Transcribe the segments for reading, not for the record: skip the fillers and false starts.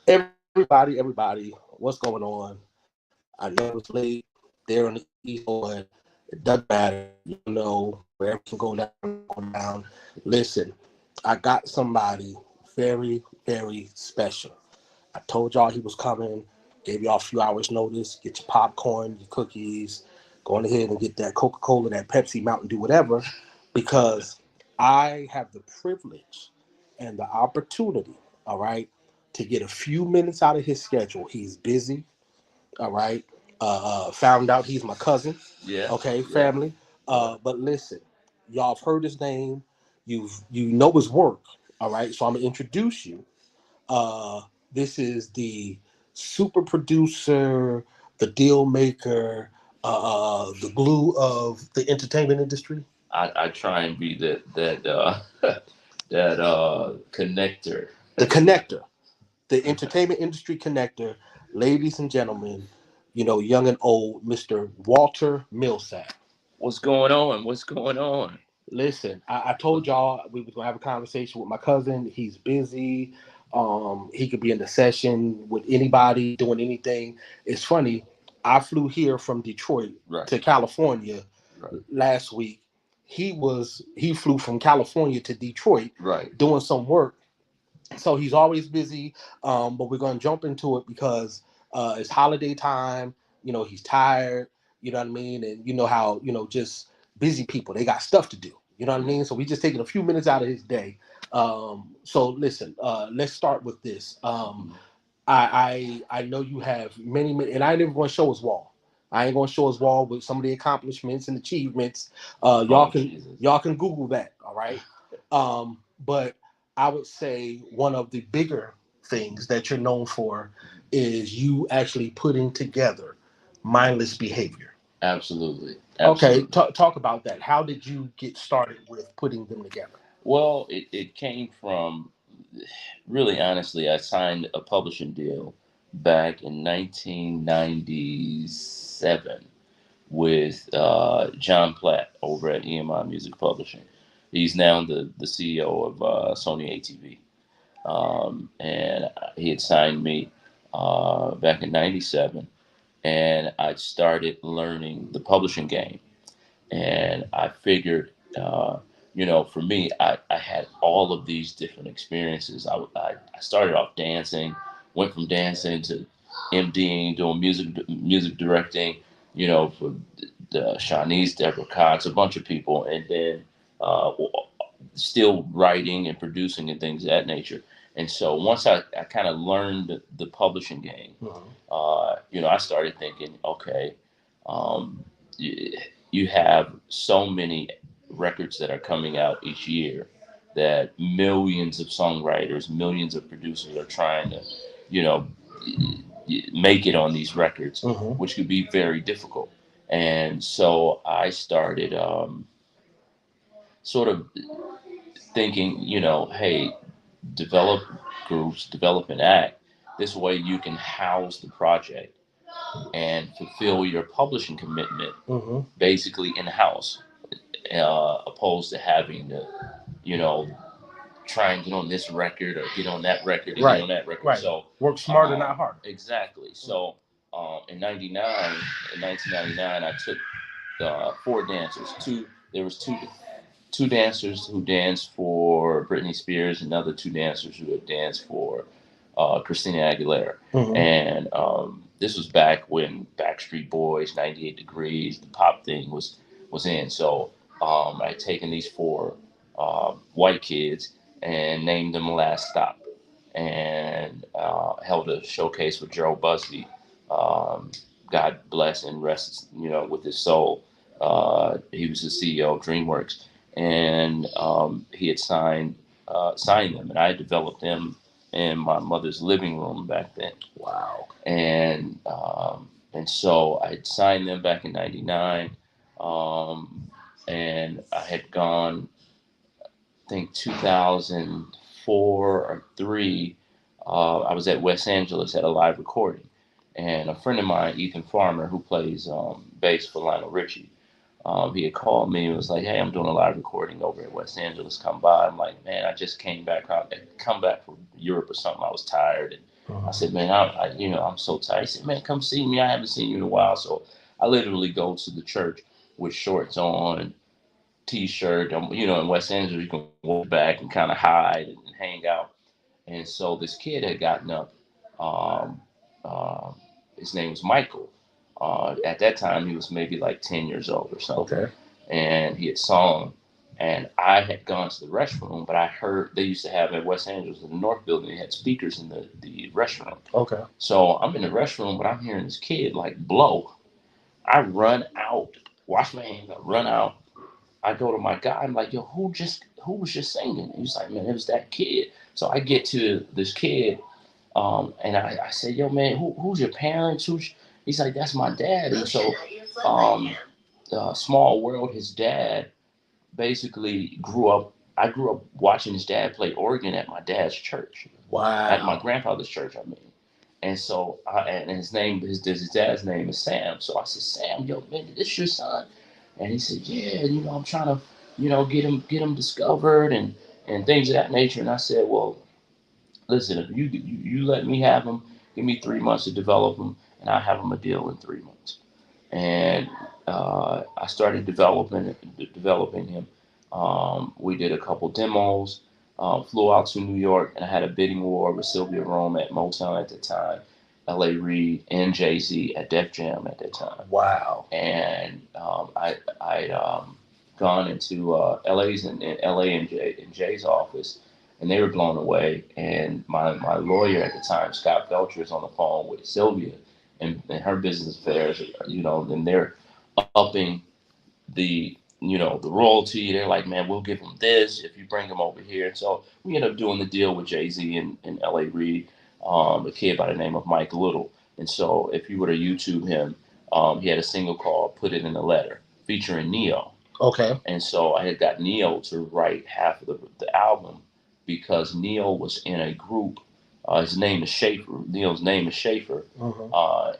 Everybody, what's going on? I know it's late there on the East, but it doesn't matter. You know, wherever can go down, go down. Listen, I got somebody very, very special. I told y'all he was coming, gave y'all a few hours notice. Get your popcorn, your cookies, go on ahead and get that Coca-Cola, that Pepsi, Mountain Dew, whatever, because I have the privilege and the opportunity, all right, to get a few minutes out of his schedule. He's busy, all right. Found out he's my cousin. Yeah, Okay, yeah, family. yeah. But listen, y'all have heard his name. You know his work. All right. So I'm gonna introduce you. Uh, this is the super producer, the deal maker, the glue of the entertainment industry. I try and be that that connector. The connector, the entertainment industry connector, ladies and gentlemen, you know, young and old, Mr. Walter Millsapp. What's going on? What's going on? Listen, I told y'all we was gonna have a conversation with my cousin. He's busy. He could be in the session with anybody doing anything. It's funny. I flew here from Detroit Right, to California right, last week. He flew from California to Detroit right. doing some work. So he's always busy. But we're gonna jump into it because it's holiday time. You know, he's tired. You know what I mean? And you know how, you know, just busy people, they got stuff to do. You know what I Yeah. mean? So we just taking a few minutes out of his day. So listen, let's start with this. Mhm. I know you have many, and I ain't even going to show his wall. I ain't going to show his wall with some of the accomplishments and achievements. Oh Jesus. Y'all can Google that. All right. But I would say one of the bigger things that you're known for is you actually putting together mindless behavior. Absolutely, Okay, absolutely. talk about that. How did you get started with putting them together? Well, it came from really honestly. I signed a publishing deal back in 1997 with John Platt over at EMI Music Publishing. He's now the CEO of Sony ATV. And he had signed me back in '97, and I started learning the publishing game. And I figured, for me, I had all of these different experiences. I started off dancing, went from dancing to MDing, doing music directing, for the Shawnee's, Deborah Cox, a bunch of people, and then uh, still writing and producing and things of that nature. And so once I kind of learned the publishing game, Mhm. I started thinking, okay, um, you, you have so many records that are coming out each year that millions of songwriters, millions of producers are trying to, you know, make it on these records, Mhm. which could be very difficult. And so I started sort of thinking, hey, develop groups, develop an act. This way you can house the project and fulfill your publishing commitment Mhm. basically in house, opposed to having to, you know, try and get on this record or get on that record and get Right. on that record. Right. So, Work smarter, not harder. exactly. Mhm. So, in '99, in 1999, I took four dancers. There was two dancers who danced for Britney Spears, and other two dancers who had danced for Christina Aguilera. Mhm. And this was back when Backstreet Boys, 98 Degrees, the pop thing was in. So I had taken these four white kids and named them Last Stop, and held a showcase with Gerald Busby. Um, God bless and rest, with his soul. He was the CEO of DreamWorks, and he had signed them, and I had developed them in my mother's living room back then. Wow. And so I had signed them back in '99, and I had gone, I think 2004 or three. I was at West Angeles at a live recording, and a friend of mine, Ethan Farmer, who plays bass for Lionel Richie, he had called me and was like, "Hey, I'm doing a live recording over at West Angeles. Come by." I'm like, "Man, I just came back. I come back from Europe or something. I was tired, and I said, man, I'm so tired. He said, man, come see me. I haven't seen you in a while. So I literally go to the church with shorts on, t-shirt. In West Angeles, you can walk back and kind of hide and hang out. And so this kid had gotten up. Um, uh, his name was Michael. At that time, he was maybe like 10 years old or something. Okay. And he had sung. And I had gone to the restroom, but I heard they used to have at West Angeles in the North Building, they had speakers in the restroom. Okay. So I'm in the restroom, but I'm hearing this kid like blow. I run out, wash my hands, I run out. I go to my guy. I'm like, yo, who was just singing? And he's like, man, it was that kid. So I get to this kid, and I said, yo, man, who's your parents? He's like, that's my dad. And so, small world, his dad basically grew up. I grew up watching his dad play organ at my dad's church. Wow. At my grandfather's church, I mean. And so, and his dad's name is Sam. So I said, Sam, yo, man, this your son? And he said, yeah, I'm trying to, get him discovered and things of that nature. And I said, well, listen, if you let me have him, give me 3 months to develop him, and I'll have him a deal in 3 months. And I started developing him. We did a couple demos. Flew out to New York, and I had a bidding war with Sylvia Rome at Motown at the time, L.A. Reid, and Jay-Z at Def Jam at that time. Wow. And I'd gone into L.A.'s and L.A. and Jay's office, and they were blown away. And my lawyer at the time, Scott Belcher, is on the phone with Sylvia and her business affairs, and they're upping the royalty. They're like, man, we'll give them this if you bring them over here. And so we ended up doing the deal with Jay-Z and L.A. Reid, a kid by the name of Mike Little. And so if you were to YouTube him, he had a single called Put It in a Letter featuring Neo. Okay. And so I had got Neo to write half of the album because Neo was in a group. His name is Schaefer. Neo's name is Schaefer.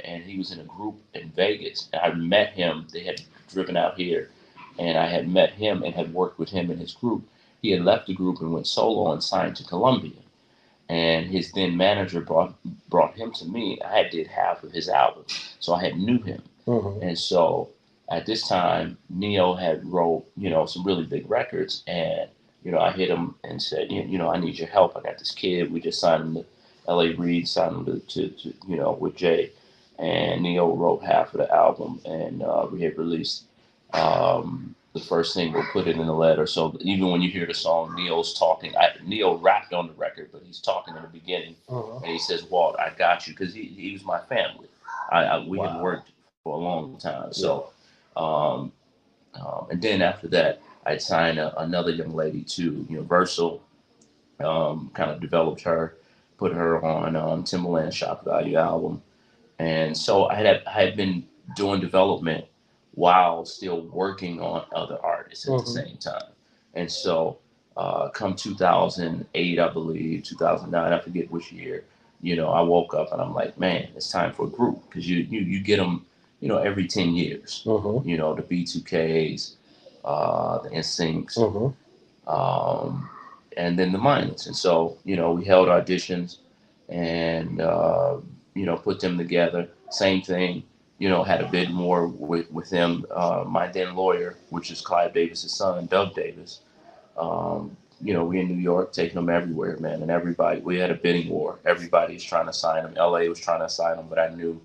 And he was in a group in Vegas. And I met him. They had driven out here. And I had met him and had worked with him in his group. He had left the group and went solo and signed to Columbia. And his then manager brought him to me. I had did half of his album, so I had knew him. And so at this time, Neo had wrote some really big records, and I hit him and said, I need your help. I got this kid. We just signed him to L.A. Reid, signed him to with Jay, and Neo wrote half of the album, and we had released the first single, Put It in a Letter. So even when you hear the song, Neo's talking. Neo rapped on the record, but he's talking in the beginning, and he says, "Walt, I got you," because he was my family. We had worked for a long time. So, and then after that, I'd signed another young lady to Universal. Kind of developed her, put her on Timbaland's Shock Value album, and so I had been doing development while still working on other artists at the same time. And so come 2008, I believe, 2009, I forget which year, I woke up and I'm like, man, it's time for a group. Because you get them, every 10 years, the B2Ks, the NSYNCs, and then the Minors. And so, we held auditions and, put them together. Same thing. Had a bit more with them. My then lawyer, which is Clive Davis's son, Doug Davis. We in New York, taking them everywhere, man. And we had a bidding war. Everybody's trying to sign him. LA was trying to sign him, but I knew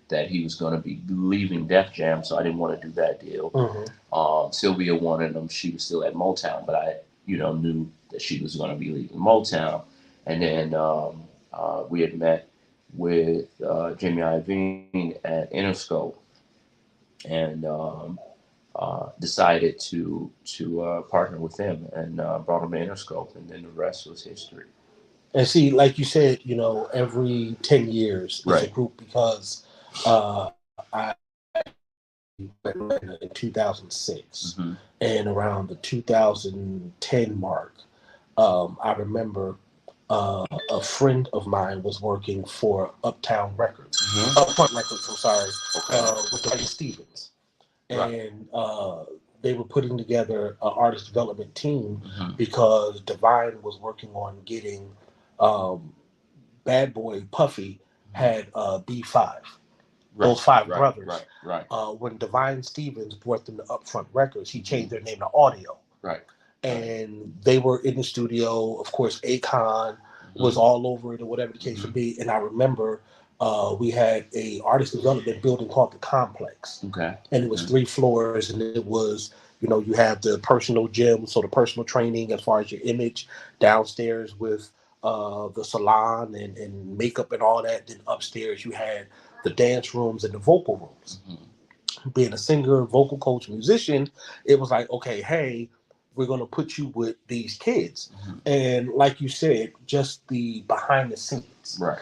that he was going to be leaving Def Jam, so I didn't want to do that deal. Sylvia wanted him. She was still at Motown, but I, knew that she was going to be leaving Motown. And then we had met with Jimmy Iovine at Interscope, and decided to partner with him, and brought him to Interscope, and then the rest was history. And see, like you said, every 10 years is a group, because I in 2006, and around the 2010 mark, I remember a friend of mine was working for Uptown Records, Upfront Records, I'm sorry, with Dwight Stevens. And they were putting together an artist development team because Divine was working on getting Bad Boy Puffy had B5. Right, Those five right, brothers. right, right, When Divine Stevens brought them to Upfront Records, he mm-hmm. changed their name to Audio. Right, And they were in the studio. Of course, Akon was mm-hmm. all over it, or whatever the case Mm-hmm. would be. And I remember we had a artist development building called the Complex, Okay, and it was okay. 3 floors, and it was, you have the personal gym, so the personal training as far as your image, downstairs with the salon and makeup and all that. Then upstairs you had the dance rooms and the vocal rooms. Mm-hmm. Being a singer, vocal coach, musician, it was like, okay, hey, we're going to put you with these kids. Mm-hmm. And like you said, just the behind the scenes Right,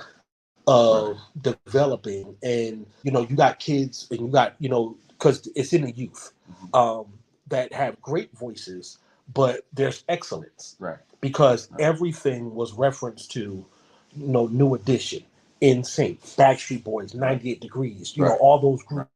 of right, developing. And, you got kids and you got, because it's in the youth, mm-hmm. um, that have great voices, but there's excellence Right, because right, everything was referenced to, New Edition, NSYNC, Backstreet Boys, right, 98 Degrees, right, all those groups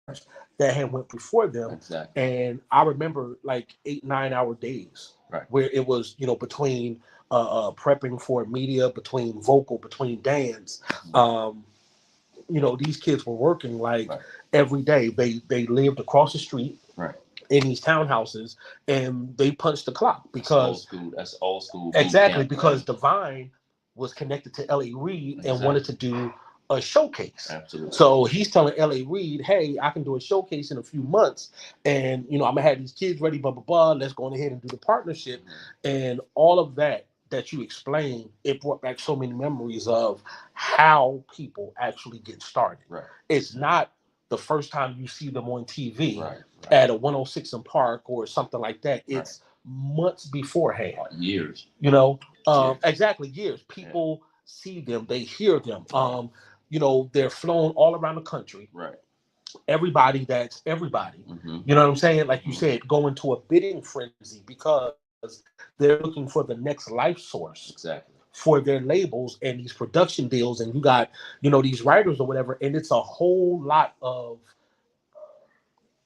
right. that had went before them. Exactly. And I remember like 8-9 hour days Right. where it was, between prepping for media, between vocal, between dance. Mm-hmm. These kids were working like Right, every day. They lived across the street right. in these townhouses, and they punched the clock That's old because school. That's old school boot exactly camp, because man. Divine was connected to L.A. Reid and wanted to Exactly. do a showcase. Absolutely. So he's telling L.A. Reid, "Hey, I can do a showcase in a few months, and I'm gonna have these kids ready. Blah blah blah. Let's go ahead and do the partnership." Mm-hmm. And all of that you explained, it brought back so many memories of how people actually get started. Right. It's not the first time you see them on TV Right. Right. at a 106 in Park or something like that. Right. It's months beforehand. Years. Years. Exactly, years. People see them, they hear them. They're flown all around the country. Right. Everybody that's everybody. Mm-hmm. You know what I'm saying? Like you Mm-hmm. said, go into a bidding frenzy because they're looking for the next life source Exactly. for their labels and these production deals. And you got, these writers or whatever, and it's a whole lot of,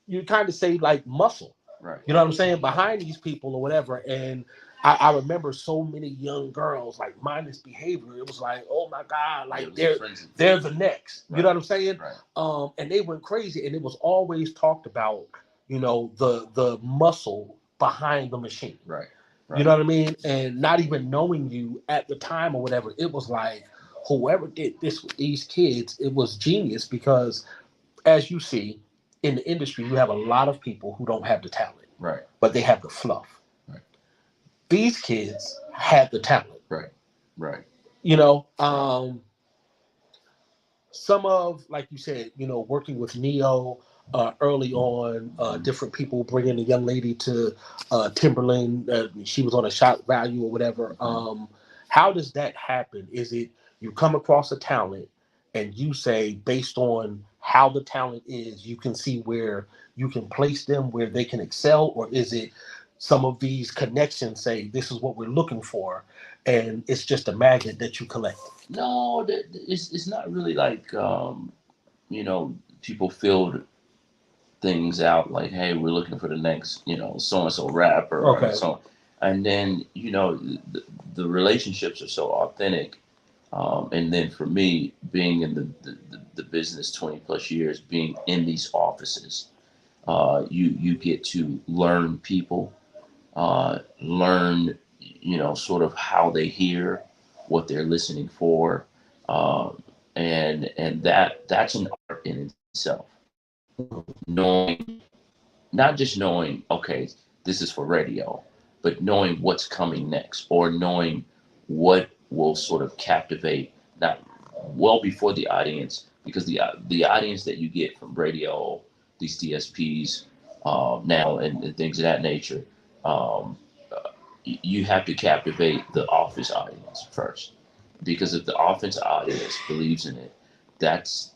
you kind of say, like, muscle. Right. You know what I'm saying? Behind these people or whatever. And I remember so many young girls, like, mindless behavior. It was like, oh my God, like they're the next. Right. You know what I'm saying? Right. And they went crazy. And it was always talked about, the muscle behind the machine. Right. Right. You know what I mean? And not even knowing you at the time or whatever, it was like whoever did this with these kids, it was genius because, as you see, in the industry, you have a lot of people who don't have the talent, right, but they have the fluff. Right. These kids had the talent. Right. Right. Some of, like you said, working with Neo early on, different people bringing a young lady to Timberland. She was on a shock value or whatever. How does that happen? Is it you come across a talent and you say, based on how the talent is, you can see where you can place them, where they can excel? Or is it some of these connections say, this is what we're looking for, and it's just a magnet that you collect? No, it's not really like people filled things out like, hey, we're looking for the next so and so rapper or so, and then the relationships are so authentic, and then for me, being in the business 20 plus years, being in these offices, you get to learn people, learn sort of how they hear, what they're listening for, and that's an art in itself. Knowing, not just knowing, okay, this is for radio, but knowing what's coming next, or knowing what will sort of captivate not well before the audience, because the audience that you get from radio, these DSPs now and things of that nature, um, you have to captivate the office audience first, because if the office audience believes in it, that's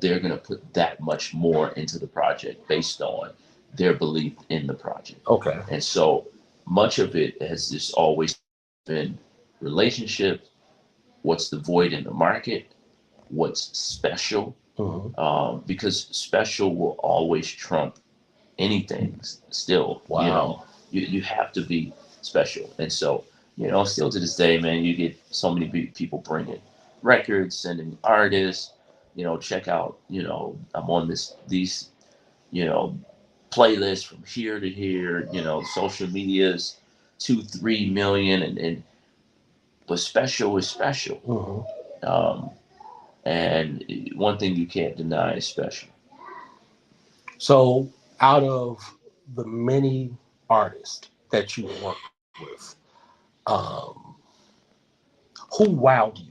they're going to put that much more into the project based on their belief in the project. Okay. And so much of it has just always been relationships. What's the void in the market? What's special? Because special will always trump anything. Still, wow. You have to be special. And so Still to this day, man, you get so many people bringing records, sending artists. Check out. I'm on these. You know, playlists from here to here. Social medias, 2, 3 million, and but special is special. Mm-hmm. And one thing you can't deny is special. So, out of the many artists that you worked with, um, who wowed you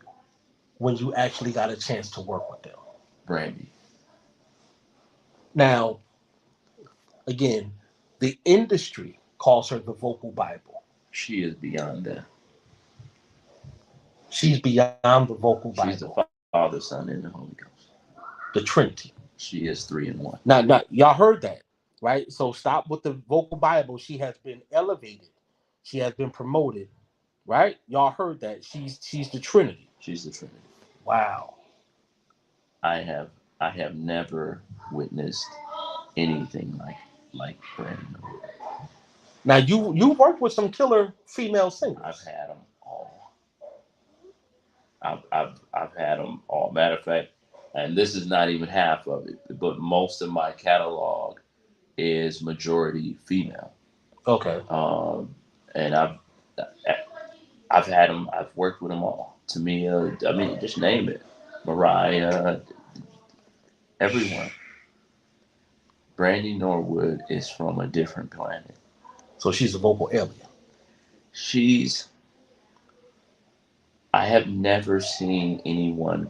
when you actually got a chance to work with them? Brandy, Now, again, the industry calls her the vocal Bible. she is beyond that. She's beyond the vocal She's Bible, the Father, Son, and the Holy Ghost. the Trinity. She is 3 in 1. Now, y'all heard that, right? So stop with the vocal Bible. She has been elevated. She has been promoted, right? Y'all heard that. She's the Trinity. She's the Trinity. Wow. I have I have never witnessed anything like Brandy. Now you worked with some killer female singers. I've had them all. I've had them all. Matter of fact, and this is not even half of it, but most of my catalog is majority female. Okay. And I've had them. I've worked with them all. Tamia, I mean, just name it. Mariah, everyone. Brandy Norwood is from a different planet. So she's a vocal alien. She's. I have never seen anyone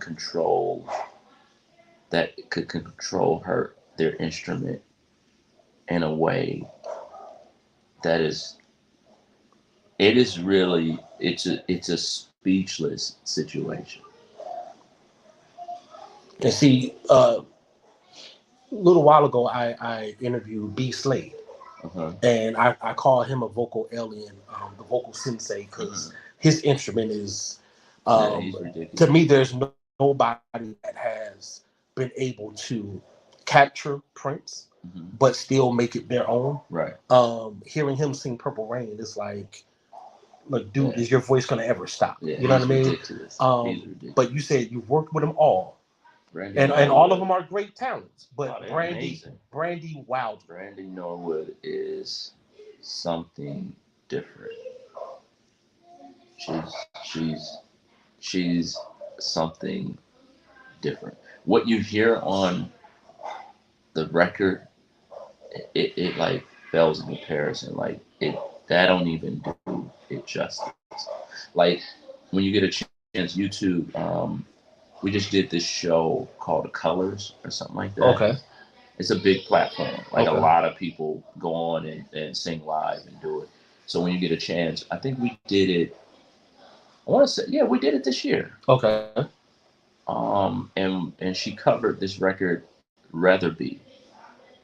that could control their instrument in a way that is. It is really. It's a speechless situation. And see, a little while ago, I interviewed B Slade, Uh-huh. and I call him a vocal alien, the vocal sensei, because his instrument is, Yeah, he's ridiculous. to me, there's nobody that has been able to capture Prince, but still make it their own. Right. Hearing him sing Purple Rain is like, dude, Yeah. is your voice going to ever stop? Yeah, You know what I mean? ridiculous. He's ridiculous. But you said you've worked with them all. Brandy And Norwood, all of them are great talents, but they're Brandy amazing. Brandy wowed me. Brandy Norwood is something different. She's she's she's something different. What you hear on the record, it like fails in comparison. Like it that don't even do it justice. Like when you get a chance, YouTube. We just did this show called The Colors or something like that. Okay. It's a big platform. Like Okay. a lot of people go on and sing live and do it. So when you get a chance, I think we did it. I want to say, yeah, we did it this year. Okay. And she covered this record, Rather Be.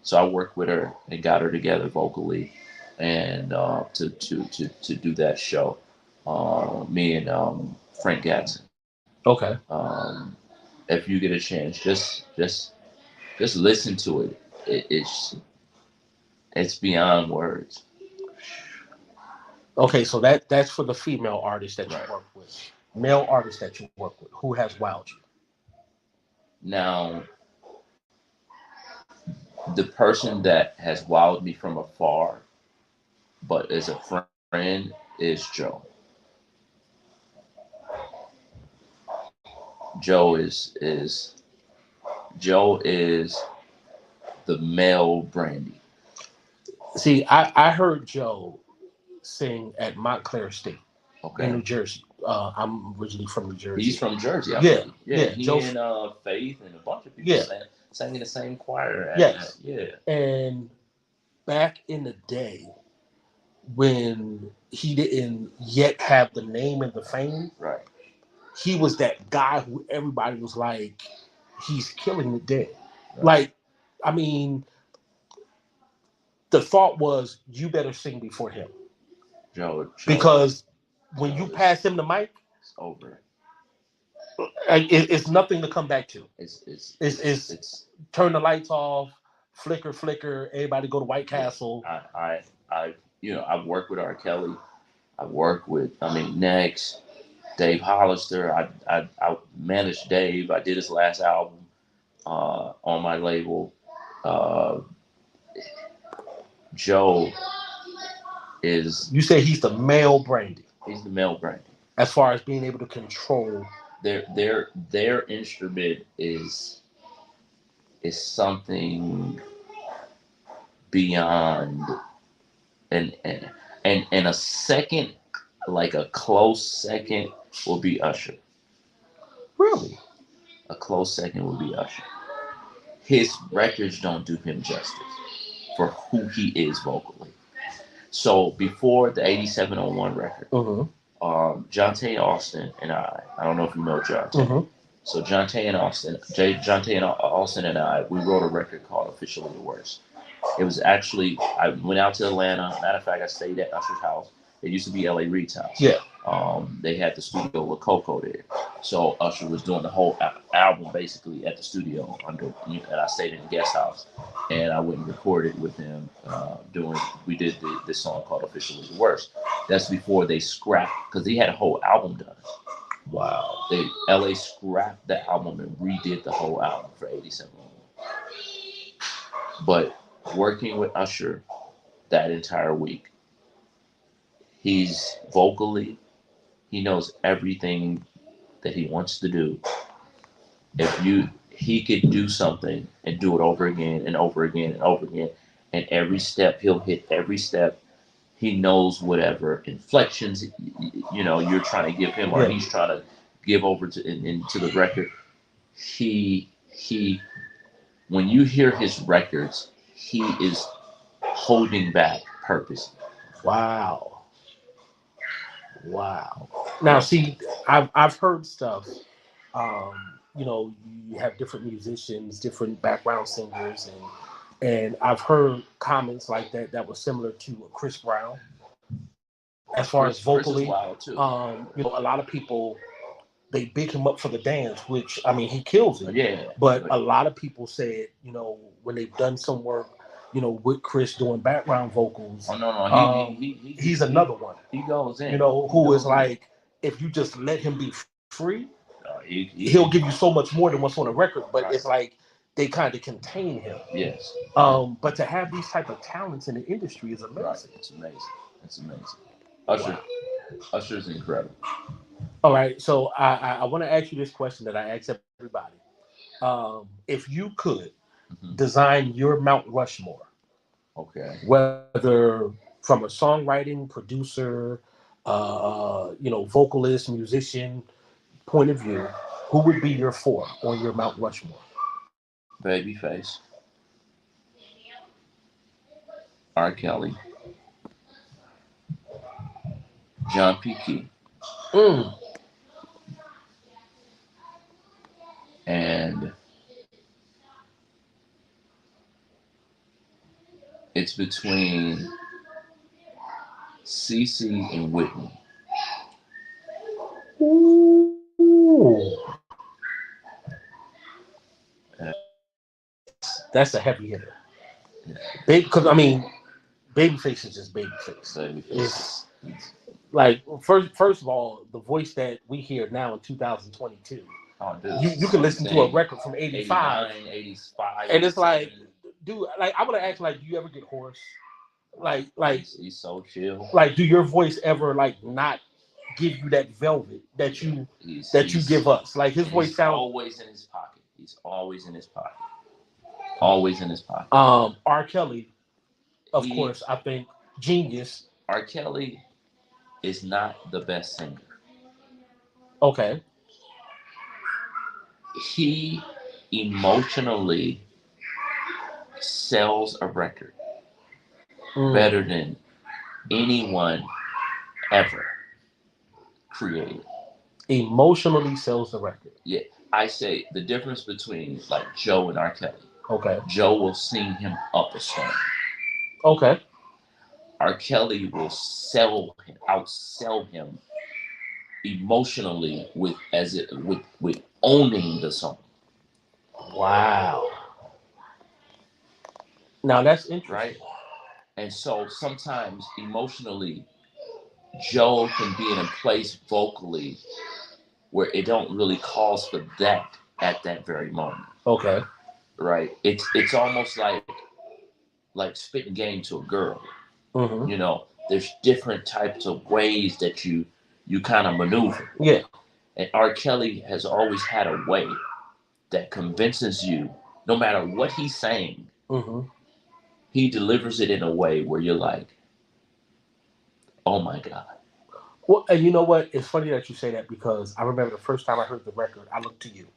So I worked with her and got her together vocally, and to do that show. Me and Frank Gatson. Okay. If you get a chance, just listen to it. It's beyond words. Okay, so that's for the female artists that you Right. work with. Male artists that you work with, who has wowed you? Now, the person that has wowed me from afar, but as a friend, is Joe. Joe is Joe is the male Brandy. See, I heard Joe sing at Montclair State in New Okay, Jersey. I'm originally from New Jersey. he's from Jersey. I Yeah, believe. yeah. He Joe, and Faith and a bunch of people yeah, sang in the same choir. yes. Yeah. And back in the day when he didn't yet have the name and the fame, Right. he was that guy who everybody was like, he's killing it dead. Right. Like, I mean, the thought was you better sing before him Joe because when Joe you is pass him the mic, it's over. it's nothing to come back to. It's it's It's turn the lights off, flicker, flicker. Everybody go to White yeah. Castle. I I've worked with R. Kelly. I worked with, I mean, Next, Dave Hollister. I managed Dave. I did his last album on my label. Uh, Joe is You say he's the male Brandy he's the male Brandy. as far as being able to control. Their instrument is something beyond and a second, like a close second, will be Usher. Really? A close second will be Usher. His records don't do him justice for who he is vocally. So before the 8701 record, Jonte Austin and I don't know if you know Jonte. So Jonte and Austin and I, we wrote a record called Officially the Worst. It was actually, I went out to Atlanta. Matter of fact, I stayed at Usher's house. It used to be L.A. Reid's house. Yeah. They had the studio with Coco there. So Usher was doing the whole album basically at the studio and I stayed in the guest house. And I went and recorded with him we did this song called Officially the Worst. That's before they scrapped, because he had a whole album done. Wow. LA scrapped the album and redid the whole album for 87. But working with Usher that entire week, he's vocally, he knows everything that he wants to do. He could do something and do it over again and over again and over again, and every step he'll hit every step. He knows whatever inflections you're trying to give him, or he's trying to give over into the record. He when you hear his records, he is holding back purpose. Wow. Now, see, I've heard stuff. You have different musicians, different background singers, and I've heard comments like that was similar to Chris Brown. As far as vocally, a lot of people, they big him up for the dance, which I mean he kills it. Yeah. But a lot of people said, when they've done some work, with Chris doing background vocals. Oh no, he's another one. He goes in. Who is like, if you just let him be free, he'll give you so much more than what's on the record. But it's like they kind of contain him. Yes. But to have these type of talents in the industry is amazing. Right. It's amazing. Usher's incredible. All right, so I want to ask you this question that I ask everybody. If you could design your Mount Rushmore, okay, whether from a songwriting, producer, vocalist, musician point of view, who would be your four on your Mount Rushmore? Babyface, R. Kelly, John P. Key. And it's between CeCe and Whitney. Ooh. That's a heavy hitter. Because Babyface is just Babyface. It's like first of all, the voice that we hear now in 2022. Oh, you can listen to a record from 85, 85, and it's like, dude, like I want to ask, like, do you ever get hoarse? Like he's so chill. Like, do your voice ever like not give you that velvet that you give us? Like his voice sounds always in his pocket. He's always in his pocket. Always in his pocket. R. Kelly, of course, I think genius. R. Kelly is not the best singer. Okay. He emotionally sells a record better than anyone ever created. Emotionally sells the record. Yeah. I say the difference between like Joe and R. Kelly. Okay. Joe will sing him up a storm. Okay. R. Kelly will outsell him emotionally with owning the song. Wow. Now that's interesting. Right? And so sometimes emotionally Joe can be in a place vocally where it don't really calls for that at that very moment. Okay. Right? It's almost like spitting game to a girl. Mm-hmm. You know, there's different types of ways that you kind of maneuver. Yeah. And R. Kelly has always had a way that convinces you, no matter what he's saying, Mm-hmm. he delivers it in a way where you're like, oh my God. Well, and you know what? It's funny that you say that because I remember the first time I heard the record, I Looked to You,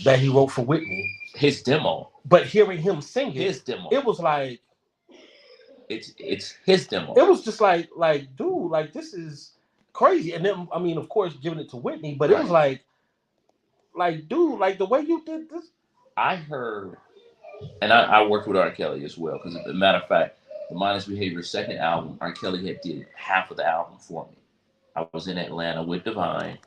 that he wrote for Whitney. His demo. But hearing him sing it, His demo. it was like it's his demo. It was just like dude, like this is crazy. And then I mean, of course, giving it to Whitney, but it was like dude, like the way you did this. I heard, and I worked with R. Kelly as well, because as a matter of fact, the Mindless Behavior second album, R. Kelly had did half of the album for me. I was in Atlanta with Divine,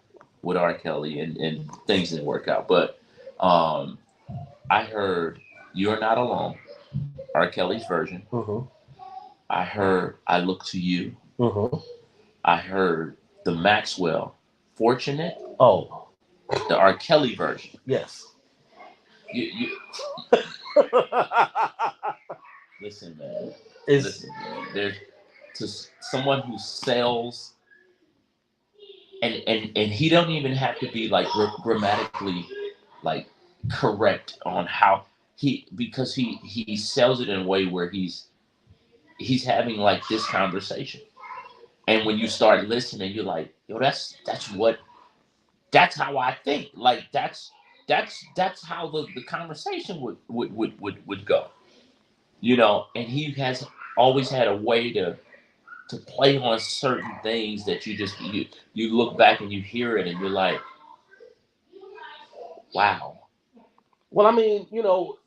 with R. Kelly, and things didn't work out. But I heard You're Not Alone, R. Kelly's version. Mm-hmm. I heard I Look to You. Mm-hmm. I heard the Maxwell Fortunate. Oh. The R. Kelly version. Yes. You listen, man. Listen, man. There's to someone who sells, and he don't even have to be like grammatically like correct on how because he sells it in a way where he's having like this conversation, and when you start listening, you're like, yo, that's how I think. Like that's how the conversation would go. You know, and he has always had a way to play on certain things that you look back and you hear it and you're like, wow. Well, I mean, you know,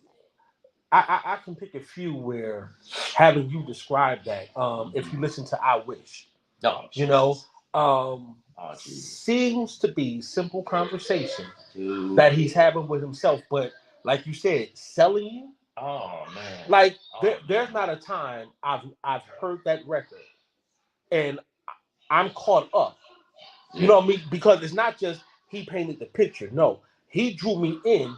I can pick a few where having you describe that. If you listen to I Wish, you know, seems to be simple conversation that he's having with himself, but like you said, selling you. Oh man! Like there's not a time I've heard that record and I'm caught up. You know what I mean? Because it's not just he painted the picture. No, he drew me in.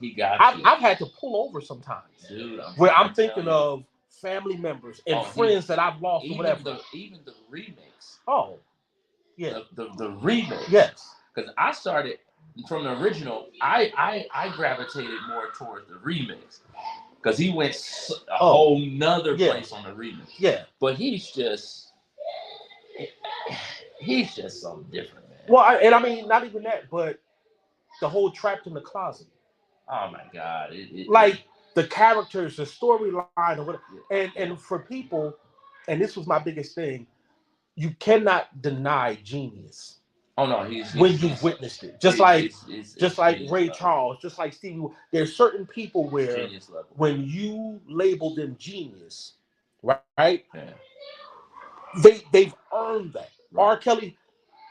He got I've had to pull over sometimes, dude. Where I'm thinking of family members and friends that I've lost or whatever. Even the remix. Oh, yeah. The remix. Yes. Because I started from the original. I gravitated more towards the remix. Because he went a whole nother place on the remix. Yeah. But he's just something different, man. Well, I mean, not even that, but the whole Trapped in the Closet. Oh my God! The characters, the storyline, or whatever. And for people, and this was my biggest thing, you cannot deny genius. Oh no, when you've witnessed it, just like Ray Charles, just like Stevie. There's certain people where when you label them genius, right? Yeah. They've earned that. Right. R. Kelly,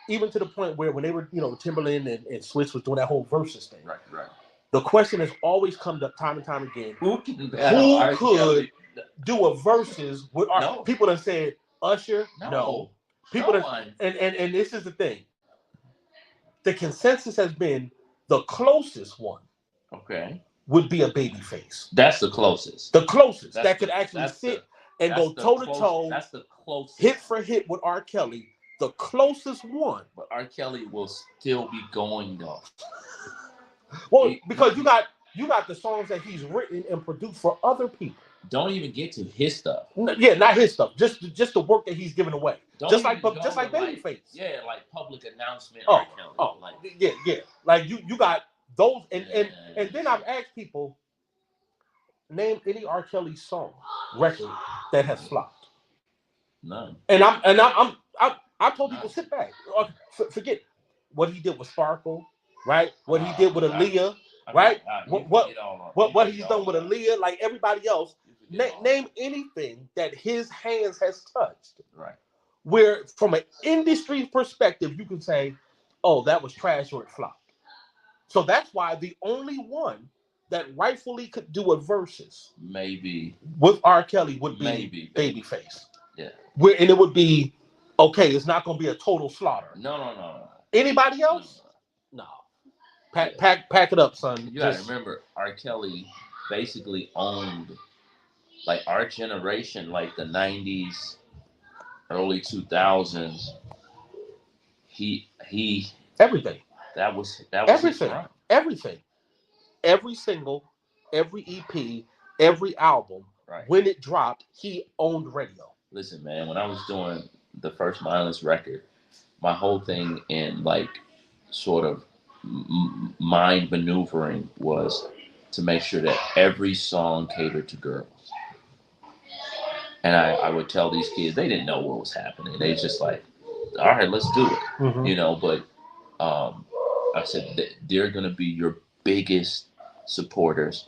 even to the point where when they were, Timberland and Swiss was doing that whole versus thing. Right. The question has always come up time and time again. Who could do a versus with our people that said Usher? No. People and this is the thing. The consensus has been the closest one. Okay. Would be a Babyface. That's the closest. The closest that could actually sit and go toe to toe. That's the closest. Hit for hit with R. Kelly. The closest one. But R. Kelly will still be going though. Well, because you got the songs that he's written and produced for other people. Don't even get to his stuff. Yeah, not his stuff. Just the work that he's given away. Just like Babyface. Yeah, like public announcement. Yeah. Like you got those, and then I've asked people, name any R. Kelly song record that has flopped. None. And I told people, sit back, forget what he did with Sparkle. Right, what he did with Aaliyah, right? What he's done with Aaliyah, like everybody else. Name anything that his hands has touched, right? Where, from an industry perspective, you can say, "Oh, that was trash or it flopped." So that's why the only one that rightfully could do a versus, maybe with R. Kelly, would be Babyface. Yeah, and it would be Okay, it's not going to be a total slaughter. No. Anybody No, else? no. No. Yeah. Pack it up, son. You gotta remember, R. Kelly basically owned like our generation, like the '90s, early 2000s. He everything, that was his everything, run. everything, every single, every EP, every album. Right. When it dropped, he owned radio. Listen, man, when I was doing the first Mindless record, my whole thing in like sort of mind maneuvering was to make sure that every song catered to girls. And I would tell these kids, they didn't know what was happening. They just like, all right, let's do it. Mm-hmm. But um, I said, they're going to be your biggest supporters.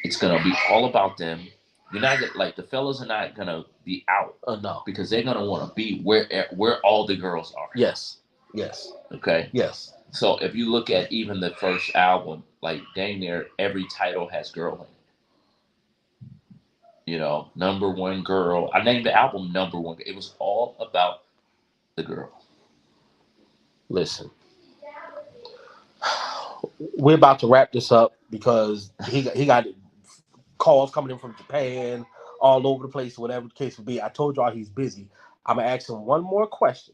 It's going to be all about them. You're not like the fellas are not going to be out. No. Because they're going to want to be where all the girls are. Yes. Okay? Yes. So if you look at even the first album, like dang near every title has girl in it. Number one girl. I named the album Number One. It was all about the girl. Listen, we're about to wrap this up because he got calls coming in from Japan, all over the place, whatever the case would be. I told y'all he's busy. I'm gonna ask him one more question,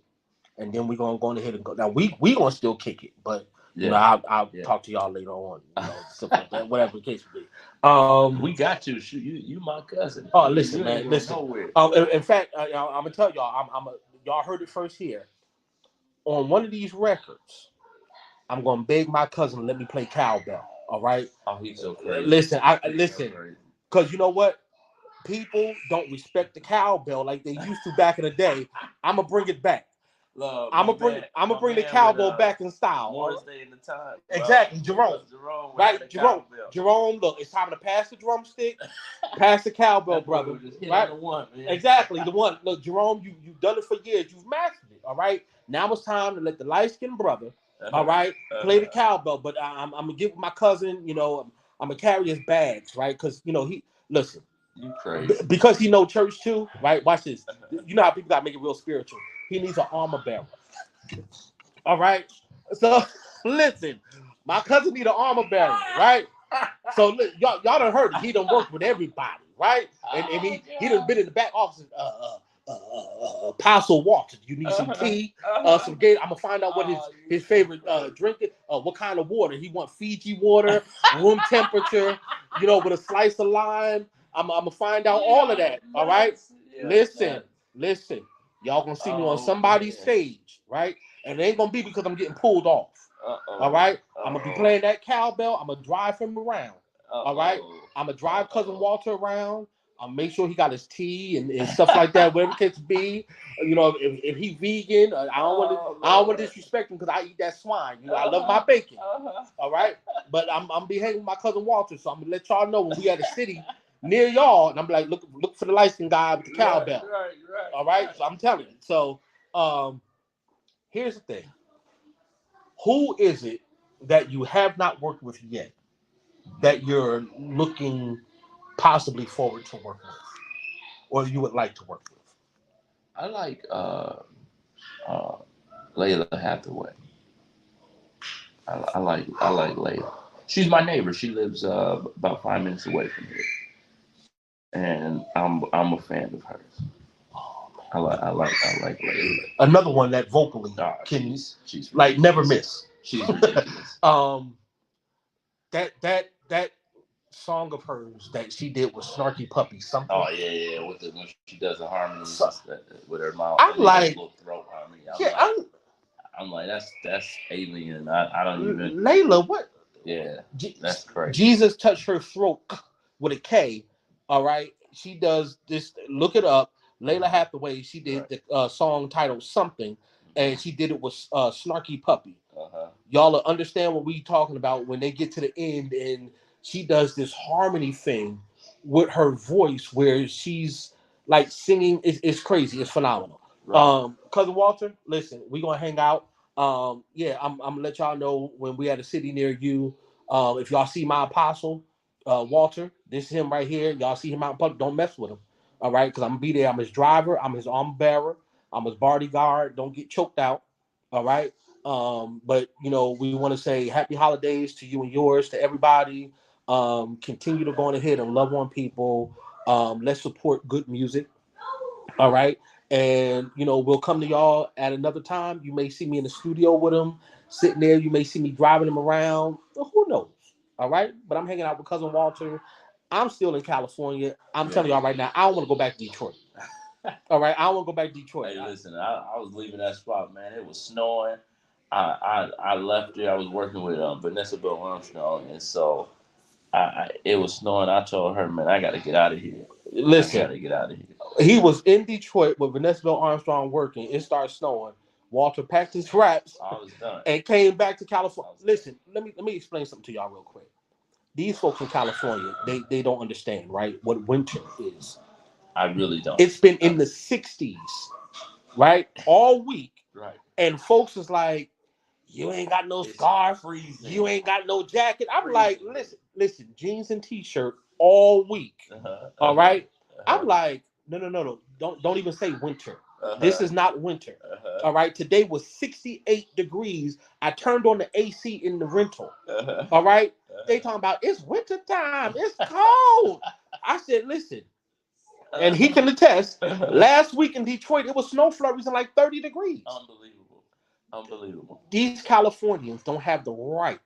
and then we're gonna go ahead and go. Now we gonna still kick it, but I'll talk to y'all later on. Stuff like that, whatever the case would be. We got to shoot you, my cousin. Oh, listen, you man, listen. Nowhere. In fact, I'm gonna tell y'all. Y'all heard it first here. On one of these records, I'm gonna beg my cousin to let me play cowbell. All right. Oh, he's so crazy. Listen, listen, because you know what? People don't respect the cowbell like they used to back in the day. I'm gonna bring it back. I'm gonna bring the cowbell back in style. Morris Day in the time. Exactly, Jerome. Right, Jerome. Look, it's time to pass the drumstick, pass the cowbell, brother. Right, the one, man. Exactly, the one. Look, Jerome, you've done it for years. You've mastered it. All right. Now it's time to let the light skinned brother, all right, play the cowbell. But I'm gonna give my cousin. I'm gonna carry his bags, right? Because he listen. You crazy. Because he know church too, right? Watch this. You know how people gotta make it real spiritual. He needs an armor bearer. All right. So listen, my cousin need an armor bearer, right? So look, y'all done heard it. He done worked with everybody, right? And he done been in the back office. Apostle Walter, you need some tea, some Gator. I'm gonna find out what his favorite drink is. What kind of water he want? Fiji water, room temperature. With a slice of lime. I'm gonna find out all of that. All right. Listen. Y'all gonna see me on somebody's stage, right? And it ain't gonna be because I'm getting pulled off. All right. I'm gonna be playing that cowbell. I'm gonna drive him around. All right. I'm gonna drive cousin Walter around. I'll make sure he got his tea and stuff like that, whatever the case be. If he vegan, I don't want to disrespect him because I eat that swine. I love my bacon. All right. But I'm be hanging with my cousin Walter, so I'm gonna let y'all know when we at a city near y'all, and I'm like, look for the light-skinned guy with the cowbell. Right. All right. So I'm telling you. So here's the thing. Who is it that you have not worked with yet that you're looking possibly forward to working with, or you would like to work with? I like Layla Hathaway. I like Layla. She's my neighbor. She lives about 5 minutes away from here, and I'm a fan of hers. I like Layla. Another one that vocally can she's like never miss. She's ridiculous. That song of hers that she did with Snarky Puppy, something. Oh yeah, when she does the harmonies with her mouth. I'm like, little throat harmony. I'm like that's alien. I don't even. Layla, what? Yeah, that's crazy. Jesus touched her throat with a K. All right, she does this. Look it up. Layla Hathaway. She did the song titled Something, and she did it with Snarky Puppy. Y'all understand what we talking about when they get to the end and she does this harmony thing with her voice where she's like singing. It's crazy. It's phenomenal. Right. Cousin Walter, listen, we gonna hang out. I'm gonna let y'all know when we at a city near you. If y'all see my apostle, Walter, this is him right here. Y'all see him out in public. Don't mess with him. All right, because I'm gonna be there. I'm his driver. I'm his armor bearer. I'm his bodyguard. Don't get choked out. All right. But we want to say happy holidays to you and yours, to everybody. Continue to go on ahead and love on people. Let's support good music. All right. And we'll come to y'all at another time. You may see me in the studio with him, sitting there. You may see me driving him around. Well, who knows? All right. But I'm hanging out with cousin Walter. I'm still in California. I'm telling y'all right now, I don't want to go back to Detroit. All right. I don't want to go back to Detroit. Hey, listen, I was leaving that spot, man. It was snowing. I left there. I was working with Vanessa Bill Armstrong, and so it was snowing. I told her, man, I got to get out of here. Listen, I got to get out of here. He was in Detroit with Vanessa Bill Armstrong working. It started snowing. Walter packed his wraps. I was done. And came back to California. Listen, let me explain something to y'all real quick. These folks in California, they don't understand, right, what winter is. I really don't. It's been in the 60s, right, all week. Right. And folks is like, you ain't got no scarf. Freezing. You ain't got no jacket. I'm like, listen, jeans and t-shirt all week. All right? I'm like, no. Don't even say winter. This is not winter. All right? Today was 68 degrees. I turned on the AC in the rental. All right? They talking about it's winter time. It's cold. I said, listen. And he can attest, last week in Detroit, it was snow flurries and like 30 degrees. Unbelievable. These Californians don't have the right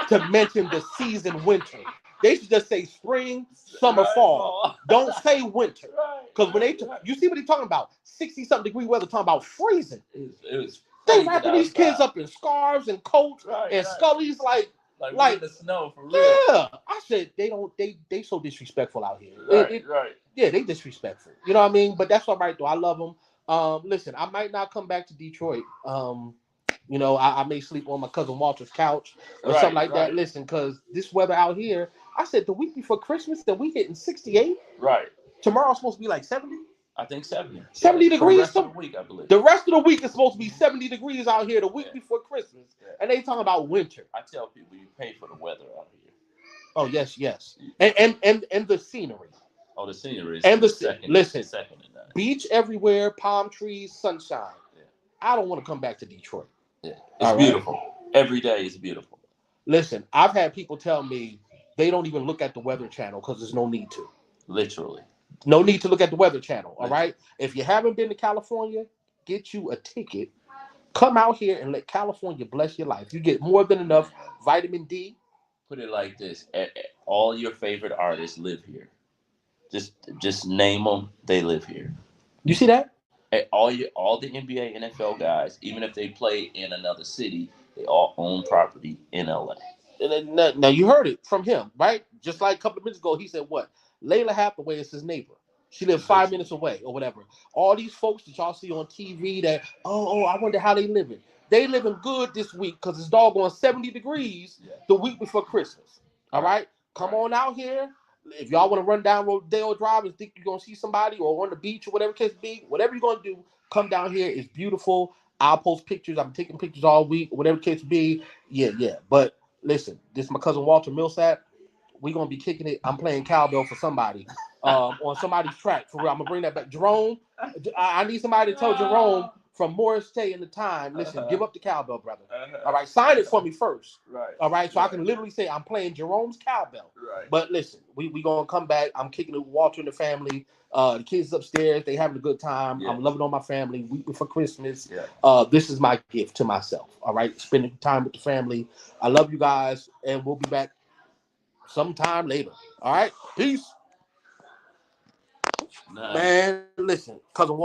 to mention the season winter. They should just say spring, summer, fall. Don't say winter. Because when you see what he's talking about, 60-something degree weather, talking about freezing. They wrapping these kids up in scarves and coats and scullies like in the snow for real. Yeah. I said they so disrespectful out here. Right. Yeah, they disrespectful. You know what I mean? But that's all right though. I love them. Listen, I might not come back to Detroit. I may sleep on my cousin Walter's couch or something like that. Listen, because this weather out here, I said the week before Christmas that we hitting 68. Right. Tomorrow's supposed to be like 70. I think 70. 70 degrees. For the rest of the week, I believe. The rest of the week is supposed to be 70 degrees out here the week before Christmas. Yeah. And they talking about winter. I tell people you pay for the weather out here. Oh, yes. And the scenery. Oh, the scenery is and the second in that. Beach everywhere, palm trees, sunshine. Yeah. I don't want to come back to Detroit. Yeah. It's beautiful. Right? Every day is beautiful. Listen, I've had people tell me they don't even look at the Weather Channel because there's no need to. Literally. No need to look at the Weather Channel, all right? If you haven't been to California, get you a ticket. Come out here and let California bless your life. You get more than enough vitamin D. Put it like this. All your favorite artists live here. Just name them. They live here. You see that? All the NBA, NFL guys, even if they play in another city, they all own property in LA. Now you heard it from him, right? Just like a couple of minutes ago, he said what? Layla Hathaway is his neighbor. She lives 5 minutes away or whatever. All these folks that y'all see on TV that, I wonder how they living. They living good this week because it's doggone 70 degrees the week before Christmas. All right? Come on out here. If y'all want to run down Rodeo Drive and think you're going to see somebody or on the beach or whatever case be, whatever you're going to do, come down here. It's beautiful. I'll post pictures. I'm taking pictures all week, whatever case be. Yeah. But listen, this is my cousin Walter Millsapp. We're going to be kicking it. I'm playing cowbell for somebody on somebody's track. For real. I'm going to bring that back. Jerome, I need somebody to tell Jerome from Morris Tay in the Time, listen, give up the cowbell, brother. All right, sign it for me first. Right. All right, so I can literally say I'm playing Jerome's cowbell. Right. But listen, we going to come back. I'm kicking it with Walter and the family. The kids upstairs, they having a good time. Yeah. I'm loving on my family. Week before Christmas. Yeah. This is my gift to myself. All right, spending time with the family. I love you guys, and we'll be back sometime later. All right, peace. Man, listen, cousin Walter.